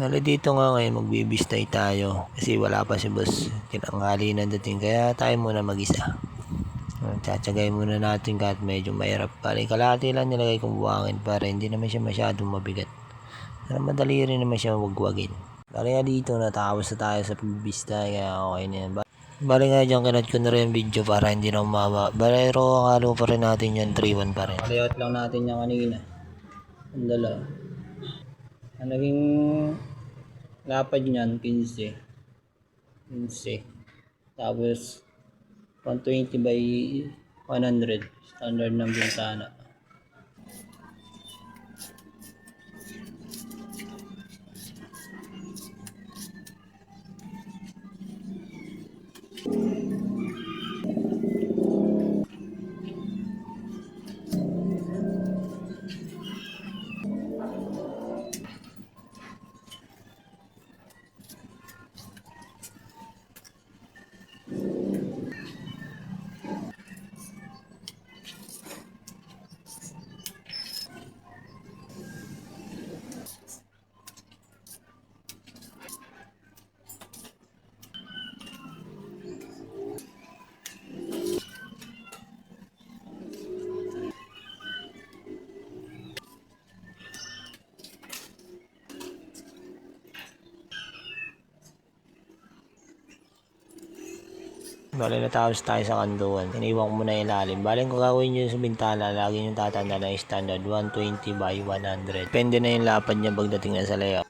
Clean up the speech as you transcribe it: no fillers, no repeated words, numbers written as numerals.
Bale dito nga ngayon magbibistay tayo kasi wala pa si boss. Tinanghali na dating kaya tayo muna mag-isa. Tsatsagay muna natin kahit medyo mahirap. Bale kalahati lang nilagay kong buhangin para hindi naman siya masyadong mabigat. Para madali rin naman siya wagwagin. Bale nga dito natapos na tayo sa pagbibistay kaya okay na yan. Bale nga dyan kinat ko na rin yung video para hindi na umaba. Pero ang halo pa rin natin yan 3-1 pa rin. Layout lang natin yan kanina. Ang dala. Ang naging lapad niyan 15. Tapos 120 by 100 standard ng bintana. Bale natapos tayo sa kanduan. Iniwan ko muna ilalim. Bale kung gagawin nyo sa bintana, lagi nyo tatanda na standard 120 by 100. Depende na yung lapad niya pagdating na sa layout.